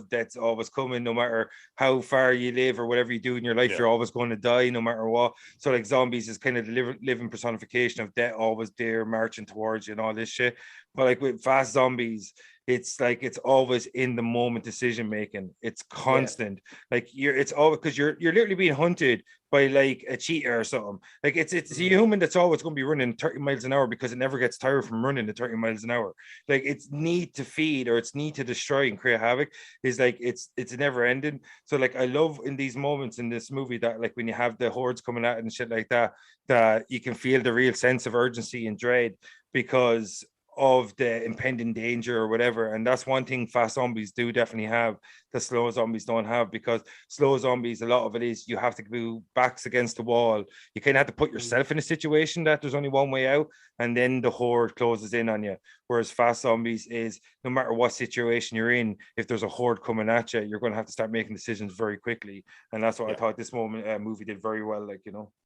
Death's always coming, no matter how far you live or whatever you do in your life. You're always going to die, no matter what. So like, zombies is kind of the living personification of death, always there, marching towards you and all this shit. But like with fast zombies, it's like it's always in the moment decision making. It's constant. Like it's always, because you're literally being hunted by like a cheetah or something. Like it's a human that's always going to be running 30 miles an hour because it never gets tired from running at 30 miles an hour. Like, its need to feed or its need to destroy and create havoc is like it's never ending. So like, I love in these moments in this movie that like when you have the hordes coming out and shit like that you can feel the real sense of urgency and dread because of the impending danger or whatever. And that's one thing fast zombies do definitely have that slow zombies don't have, because slow zombies, a lot of it is you have to go backs against the wall. You kind of have to put yourself in a situation that there's only one way out, and then the horde closes in on you. Whereas fast zombies is, no matter what situation you're in, if there's a horde coming at you, you're going to have to start making decisions very quickly. And that's what I thought this movie did very well,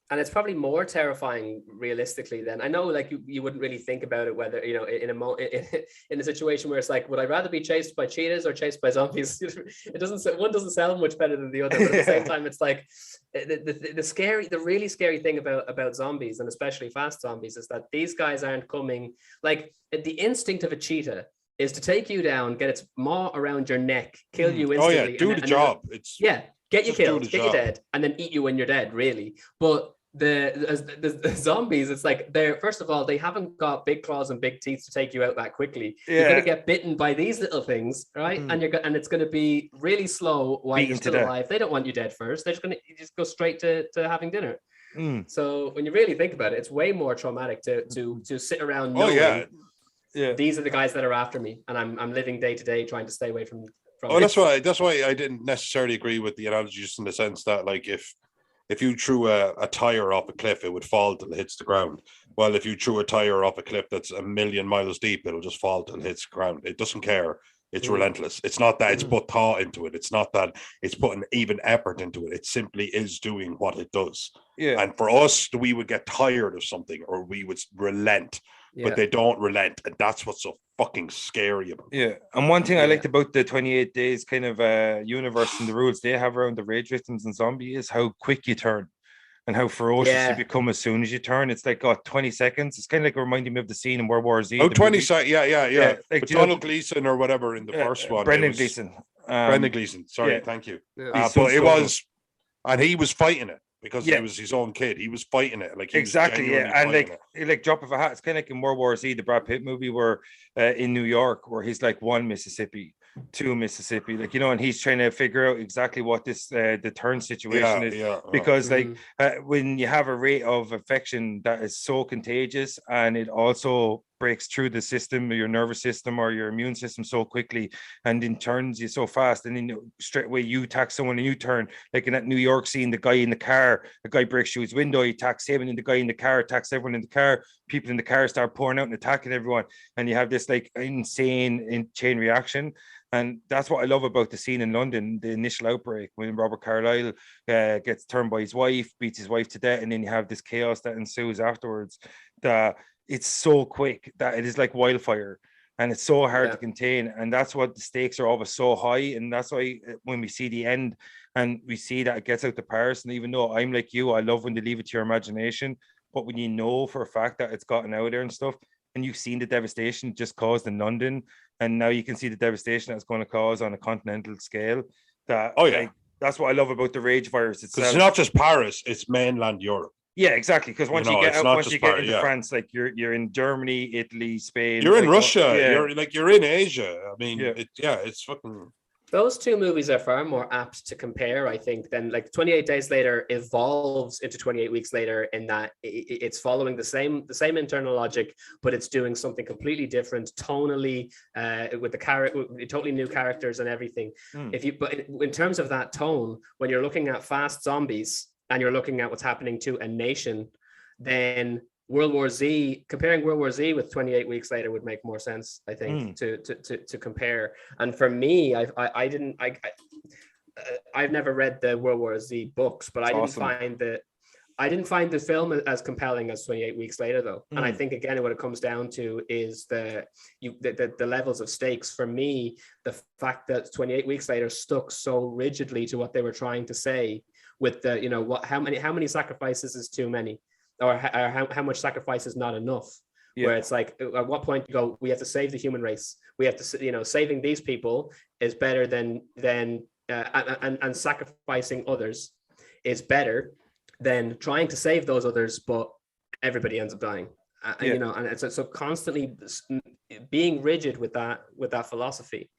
And it's probably more terrifying realistically than, I know, like you wouldn't really think about it, whether, in a situation where it's like, would I rather be chased by cheetahs or chased by zombies? One doesn't sound much better than the other, but at the same time, it's like the really scary thing about zombies, and especially fast zombies, is that these guys aren't coming, like, the instinct of a cheetah is to take you down, get its maw around your neck, kill you instantly. Do the job. Get you killed, get you dead, and then eat you when you're dead, really. But the zombies, it's like, they're, first of all, they haven't got big claws and big teeth to take you out that quickly. You're gonna get bitten by these little things, right? And it's gonna be really slow while you're still alive. They don't want you dead first. They're just go straight to having dinner. So when you really think about it, it's way more traumatic to sit around knowing these are the guys that are after me, and I'm living day to day trying to stay away from that's why I didn't necessarily agree with the analogy, just in the sense that, like, if you threw a tire off a cliff, it would fall till it hits the ground. Well, if you threw a tire off a cliff that's 1,000,000 miles deep, it'll just fall till it hits the ground. It doesn't care. It's relentless. It's not that it's put thought into it. It's not that it's putting even effort into it. It simply is doing what it does. Yeah. And for us, we would get tired of something, or we would relent. But they don't relent, and that's what's so fucking scary about it. Yeah, and one thing I liked about the 28 days kind of universe and the rules they have around the rage victims and zombie is how quick you turn and how ferocious you become as soon as you turn. It's like 20 seconds. It's kind of like reminding me of the scene in World War Z. 20 seconds, yeah. Like Donald Gleason or whatever in the first one. Brendan Gleeson. Brendan Gleeson, sorry, thank you. Yeah. But it was, and he was fighting it. Because he was his own kid, he was fighting it and like drop of a hat. It's kind of like in World War Z, the Brad Pitt movie, where in New York, where he's like 1 Mississippi, 2 Mississippi, like, and he's trying to figure out exactly what this the turn situation is, because when you have a rate of infection that is so contagious, and it also breaks through the system, your nervous system or your immune system so quickly, and then turns you so fast, and then straight away you attack someone and you turn, like in that New York scene, the guy in the car, the guy breaks through his window, he attacks him, and then the guy in the car attacks everyone in the car. People in the car start pouring out and attacking everyone, and you have this like insane chain reaction. And that's what I love about the scene in London, the initial outbreak, when Robert Carlyle gets turned by his wife, beats his wife to death, and then you have this chaos that ensues afterwards. That it's so quick that it is like wildfire, and it's so hard to contain. And that's what the stakes are always so high. And that's why when we see the end and we see that it gets out to Paris, and even though I'm like you, I love when they leave it to your imagination, but when you know for a fact that it's gotten out there and stuff, and you've seen the devastation just caused in London, and now you can see the devastation that's going to cause on a continental scale. That that's what I love about the rage virus itself. It's not just Paris, it's mainland Europe. Yeah, exactly. Because once you get out, once you get into France, like you're in Germany, Italy, Spain. You're in Russia. You're in Asia. I mean, it's fucking. Those two movies are far more apt to compare, I think, than like 28 Days Later evolves into 28 Weeks Later in that it's following the same internal logic, but it's doing something completely different tonally, with the totally new characters and everything. But in terms of that tone, when you're looking at fast zombies and you're looking at what's happening to a nation, then comparing World War Z with 28 Weeks Later would make more sense, I think, to compare. And for me, I've never read the World War Z books, but I didn't find the film as compelling as 28 Weeks Later, though. And I think, again, what it comes down to is the levels of stakes. For me, the fact that 28 Weeks Later stuck so rigidly to what they were trying to say with the, how many sacrifices is too many? Or how much sacrifice is not enough, where it's like, at what point you go, we have to save the human race. We have to, saving these people is better than and sacrificing others is better than trying to save those others, but everybody ends up dying. And it's so constantly being rigid with that philosophy,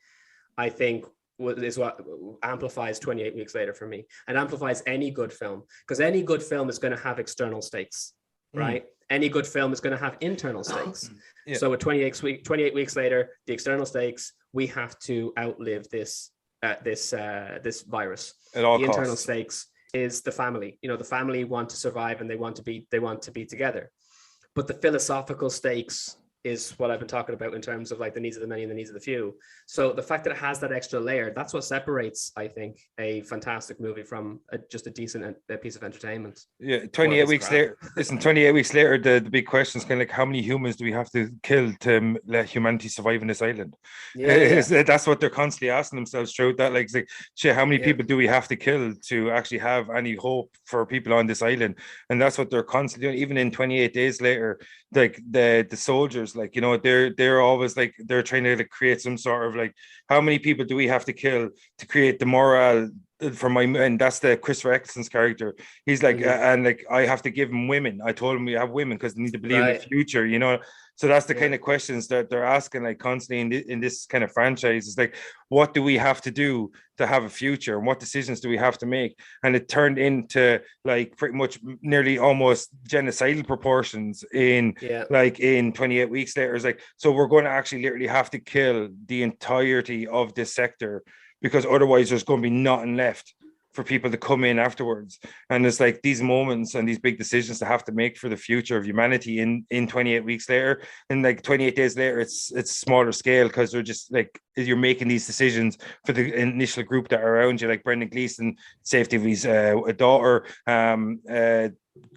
I think, is what amplifies 28 Weeks Later for me, and amplifies any good film, because any good film is going to have external stakes, right? Any good film is going to have internal stakes. So with 28 Weeks Later, the external stakes, we have to outlive this virus. At all the costs. Internal stakes is the family. The family want to survive and they want to be together. But the philosophical stakes is what I've been talking about in terms of like the needs of the many and the needs of the few. So the fact that it has that extra layer, that's what separates, I think, a fantastic movie from just a decent piece of entertainment. Yeah, 28 weeks later. Listen, 28 weeks later, the big question is kind of like, how many humans do we have to kill to let humanity survive on this island? That's what they're constantly asking themselves throughout that. Like, shit, how many people do we have to kill to actually have any hope for people on this island? And that's what they're constantly doing. Even in 28 Days Later, like the soldiers, like, they're always like, they're trying to create some sort of like, how many people do we have to kill to create the morale for my men? That's the Chris Eccleston's character. He's like, and like, I have to give them women. I told them we have women because they need to believe in the future, So that's the kind of questions that they're asking, like, constantly in this kind of franchise. It's like, what do we have to do to have a future, and what decisions do we have to make? And it turned into like pretty much nearly almost genocidal proportions in 28 Weeks Later. It's like, so we're going to actually literally have to kill the entirety of this sector, because otherwise there's going to be nothing left for people to come in afterwards. And it's like these moments and these big decisions to have to make for the future of humanity in 28 Weeks Later. And like 28 Days Later, it's smaller scale, because they're just like, you're making these decisions for the initial group that are around you, like Brendan Gleeson, safety of his daughter,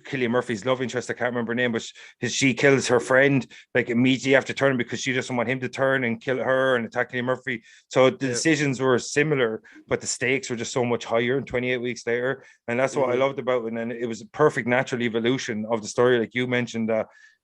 Cillian Murphy's love interest, I can't remember her name, but she kills her friend like immediately after turning, because she doesn't want him to turn and kill her and attack Cillian Murphy. So the decisions were similar, but the stakes were just so much higher in 28 Weeks Later. And that's what I loved about it. And it was a perfect natural evolution of the story, like you mentioned.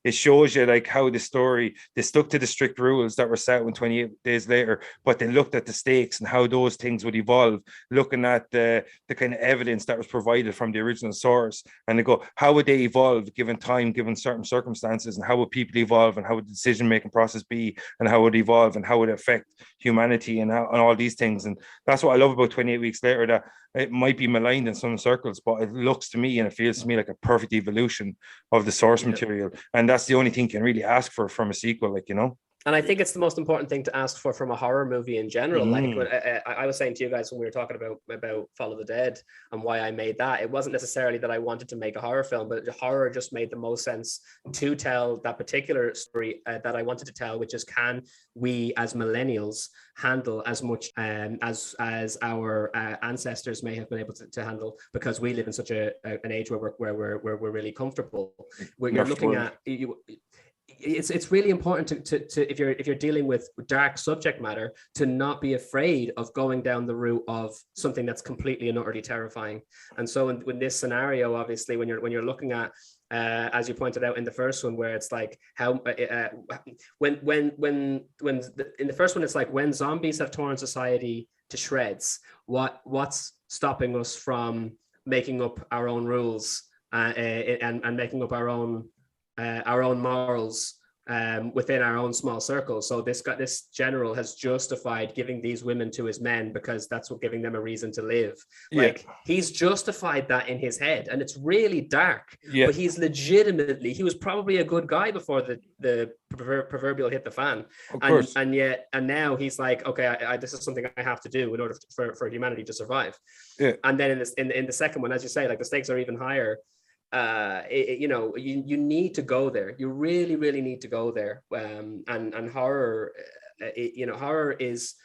It shows you like how the story, they stuck to the strict rules that were set in 28 Days Later, but they looked at the stakes and how those things would evolve, looking at the kind of evidence that was provided from the original source. And they go, how would they evolve given time, given certain circumstances, and how would people evolve, and how would the decision-making process be, and how would it evolve, and how would it affect humanity, and all these things. And that's what I love about 28 Weeks Later, that it might be maligned in some circles, but it looks to me and it feels to me like a perfect evolution of the source material. And that's the only thing you can really ask for from a sequel, like, And I think it's the most important thing to ask for from a horror movie in general. Like I was saying to you guys when we were talking about Follow the Dead and why I made that, it wasn't necessarily that I wanted to make a horror film, but horror just made the most sense to tell that particular story that I wanted to tell, which is, can we as millennials handle as much as our ancestors may have been able to handle, because we live in such an age where we're really comfortable. Where you're looking at it's really important to if you're dealing with dark subject matter, to not be afraid of going down the route of something that's completely and utterly terrifying. And so in this scenario, obviously, when you're looking at as you pointed out in the first one, where it's like how when in the first one, it's like, when zombies have torn society to shreds, what's stopping us from making up our own rules and making up our own morals within our own small circle. So this general has justified giving these women to his men because that's what giving them a reason to live. Like he's justified that in his head, and it's really dark. But he's legitimately, he was probably a good guy before the proverbial hit the fan. And now he's like, okay, this is something I have to do in order for humanity to survive. And then in the second one, as you say, like the stakes are even higher. You need to go there. You really, really need to go there. And horror, horror is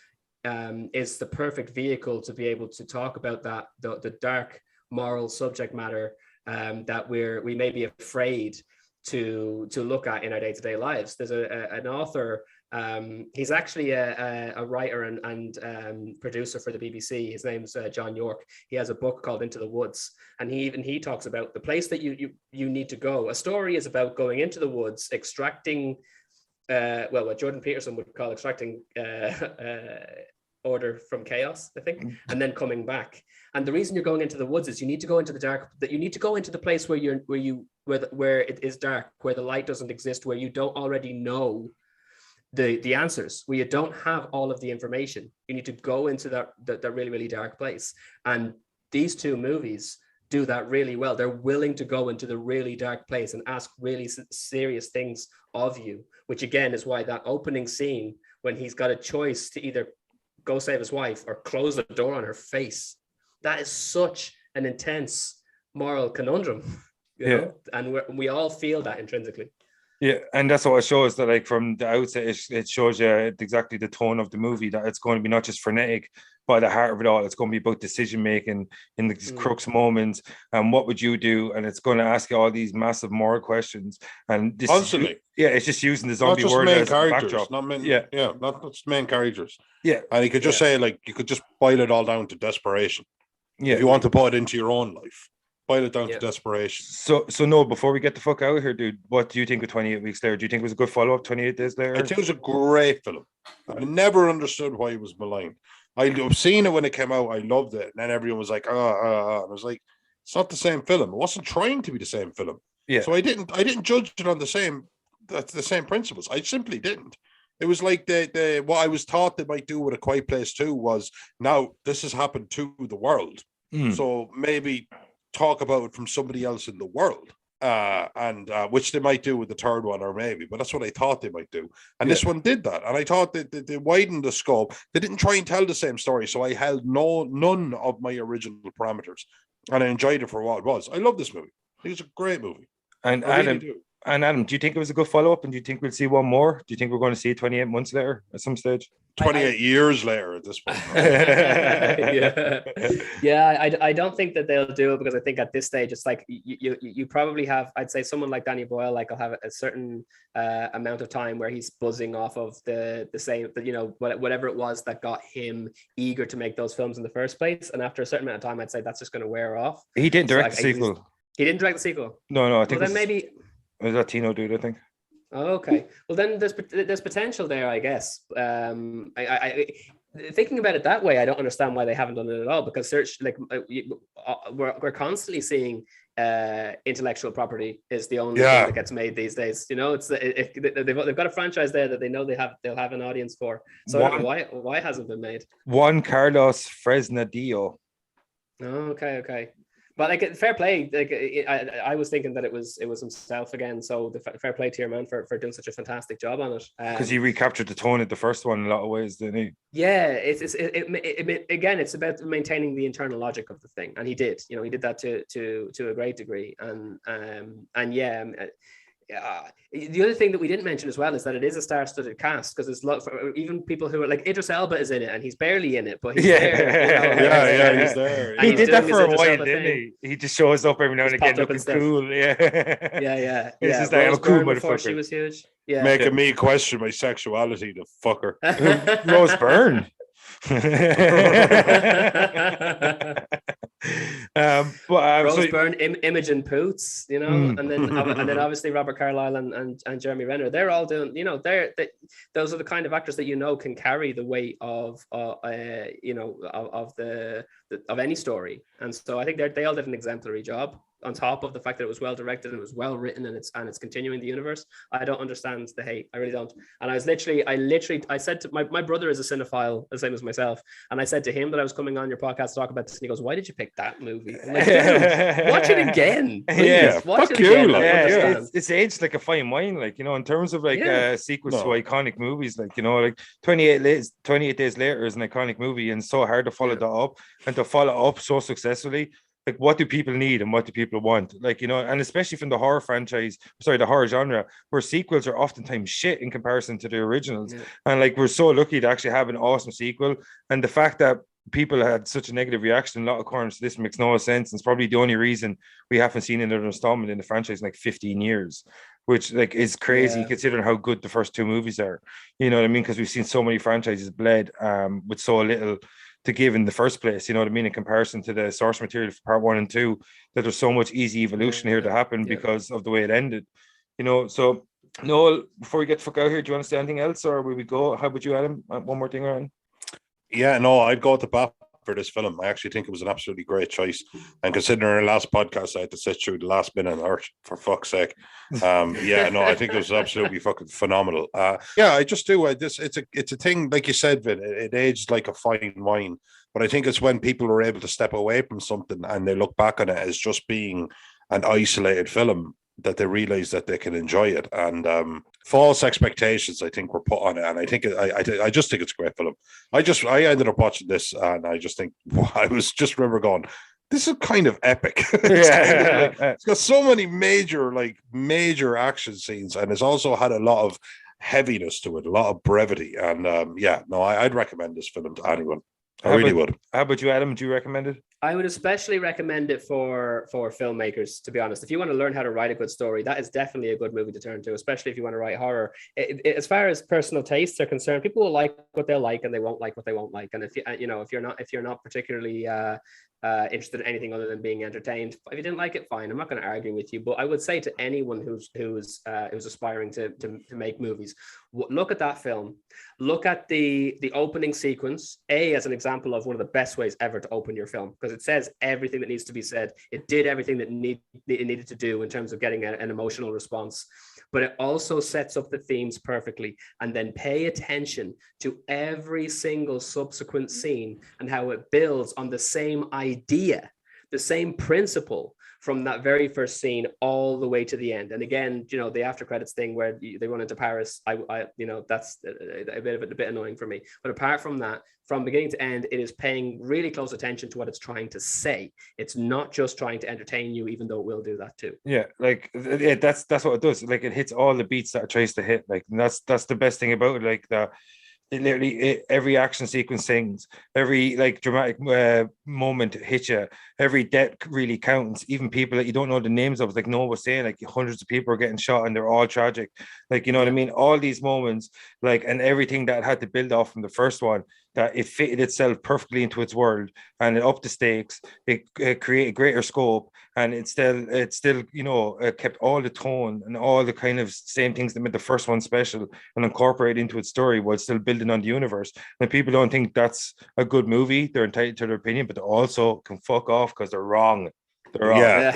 the perfect vehicle to be able to talk about that the dark moral subject matter that we may be afraid to look at in our day-to-day lives. There's an author. He's actually a writer and producer for the BBC. His name's John York. He has a book called Into the Woods, and he talks about the place that you need to go. A story is about going into the woods, extracting, what Jordan Peterson would call extracting order from chaos, I think, and then coming back. And the reason you're going into the woods is you need to go into the dark. That you need to go into the place where it is dark, where the light doesn't exist, where you don't already know the answers, where you don't have all of the information. You need to go into that really, really dark place. And these two movies do that really well. They're willing to go into the really dark place and ask really serious things of you, which again is why that opening scene, when he's got a choice to either go save his wife or close the door on her face, that is such an intense moral conundrum, you know? And we all feel that intrinsically. Yeah, and that's what it shows, that like from the outset, it shows you exactly the tone of the movie, that it's going to be not just frenetic, but at the heart of it all, it's going to be about decision making in the crux moments, and what would you do? And it's going to ask you all these massive moral questions. And this constantly, it's just using the zombie word as a backdrop. Not just main characters. Yeah, and you could just say, like, you could just boil it all down to desperation. Yeah, if you want to put it into your own life. Boil it down to desperation. So no, before we get the fuck out of here, dude, what do you think of 28 Weeks Later? Do you think it was a good follow-up, 28 Days Later? I think it was a great film. I never understood why it was maligned. I've seen it when it came out. I loved it. And then everyone was like, And I was like, it's not the same film. It wasn't trying to be the same film. Yeah. So I didn't judge it on the same principles. I simply didn't. It was like the what I was taught they might do with A Quiet Place 2 was, now this has happened to the world. So maybe talk about it from somebody else in the world, and which they might do with the third one, or maybe, but that's what I thought they might do. And this one did that, and I thought that they widened the scope. They didn't try and tell the same story, so I held none of my original parameters, and I enjoyed it for what it was. I love this movie. I think it's a great movie. And Adam, do you think it was a good follow-up, and do you think we'll see one more? Do you think we're going to see 28 months later at some stage? 28 years later at this point. I don't think that they'll do it, because I think at this stage it's like you probably have, I'd say someone like Danny Boyle, like, will have a certain amount of time where he's buzzing off of the same, whatever it was that got him eager to make those films in the first place. And after a certain amount of time, I'd say that's just going to wear off. He didn't direct the sequel. He didn't direct the sequel. No, I think then maybe it was Latino dude, I think. Oh, okay. Well, then there's potential there, I guess. I thinking about it that way, I don't understand why they haven't done it at all, because we're constantly seeing intellectual property is the only thing that gets made these days. You know, they've got a franchise there that they know they'll have an audience for. So I don't know why it hasn't been made. Juan Carlos Fresnadillo. Oh, okay. But like, fair play. Like, I was thinking that it was himself again. So the fair play to your man for doing such a fantastic job on it. Because he recaptured the tone of the first one in a lot of ways, didn't he? Yeah, it's about maintaining the internal logic of the thing, and he did. You know, he did that to a great degree. The other thing that we didn't mention as well is that it is a star-studded cast, because there's even people who are like, Idris Elba is in it, and he's barely in it, but he's there. He's there. He did that for a while, didn't he? He just shows up every now and again looking cool. Yeah. It's just like, I'm a cool before motherfucker. She was huge. Yeah, making me question my sexuality, the fucker. Rose Byrne. Rose Byrne, Imogen Poots, you know, and then obviously Robert Carlyle and Jeremy Renner. They're all doing, you know, those are the kind of actors that, you know, can carry the weight of any story. And so I think they all did an exemplary job. on top of the fact that it was well directed and it was well written and it's continuing the universe. I don't understand the hate. I really don't. And I said to my brother is a cinephile, the same as myself, and I said to him that I was coming on your podcast to talk about this, and he goes, "Why did you pick that movie?" I'm like, dude, watch it again. Please. Yeah, watch it again. It's aged like a fine wine, like, you know, in terms of like sequels to iconic movies, like, you know, like 28 Days Later is an iconic movie, and so hard to follow that up and to follow up so successfully. Like, what do people need and what do people want? Like, you know, and especially from the horror genre, where sequels are oftentimes shit in comparison to the originals. And like, we're so lucky to actually have an awesome sequel. And the fact that people had such a negative reaction in a lot of corners to this makes no sense. And it's probably the only reason we haven't seen another installment in the franchise in like 15 years, which like is crazy considering how good the first two movies are. You know what I mean? Because we've seen so many franchises bled with so little to give in the first place, you know what I mean, in comparison to the source material for part 1 and 2, that there's so much easy evolution here to happen because of the way it ended, you know. So Noel, before we get the fuck out here, do you want to say anything else, or will we go? How about you, Adam? One more thing around. Yeah, no, I'd go at the bat for this film. I actually think it was an absolutely great choice. And considering our last podcast, I had to sit through the last minute on Earth, for fuck's sake. I think it was absolutely fucking phenomenal. I just do. It's a thing, like you said, Vin, it aged like a fine wine. But I think it's when people are able to step away from something and they look back on it as just being an isolated film, that they realize that they can enjoy it. And false expectations, I think, were put on it. And I think I just think it's a great film. I ended up watching this and I just think, I was just remember going, this is kind of epic. It's got so many major action scenes, and it's also had a lot of heaviness to it, a lot of brevity. And I'd recommend this film to anyone. I really would. How about you, Adam? Do you recommend it? I would especially recommend it for filmmakers, to be honest. If you want to learn how to write a good story, that is definitely a good movie to turn to, especially if you want to write horror. As far as personal tastes are concerned, people will like what they'll like and they won't like what they won't like. And if you're not particularly interested in anything other than being entertained, if you didn't like it, fine. I'm not going to argue with you, but I would say to anyone who's aspiring to make movies, look at that film. Look at the opening sequence, as an example of one of the best ways ever to open your film, because it says everything that needs to be said. It did everything that it needed to do in terms of getting an emotional response, but it also sets up the themes perfectly. And then pay attention to every single subsequent scene and how it builds on the same idea, the same principle, from that very first scene all the way to the end. And again, you know, the after credits thing where they run into Paris, that's a bit annoying for me. But apart from that, from beginning to end, it is paying really close attention to what it's trying to say. It's not just trying to entertain you, even though it will do that too. Yeah, that's what it does. Like, it hits all the beats that it tries to hit. Like, and that's the best thing about it. Like, it literally, every action sequence sings, every like dramatic moment hits you, every death really counts. Even people that you don't know the names of, like Noah was saying, like hundreds of people are getting shot and they're all tragic. Like, you know what I mean? All these moments, like, and everything that had to build off from the first one, that it fitted itself perfectly into its world, and it upped the stakes, it created greater scope, and it still you know, kept all the tone and all the kind of same things that made the first one special and incorporated into its story while still building on the universe. And people don't think that's a good movie, they're entitled to their opinion, but they also can fuck off because they're wrong. Yeah.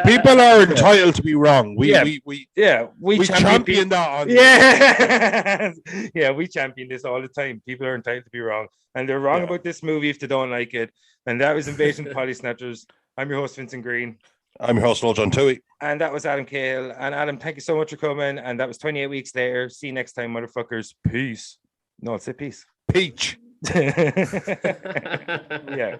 People are entitled to be wrong. We champion that. We champion this all the time. People are entitled to be wrong, and they're wrong about this movie if they don't like it. And that was Invasion Potty Snatchers. I'm your host, Vincent Green. I'm your host, Noel John Toohey. And that was Adam Cahill. And Adam, thank you so much for coming. And that was 28 weeks later. See you next time, motherfuckers. Peace. No, say peace. Peach. Yeah.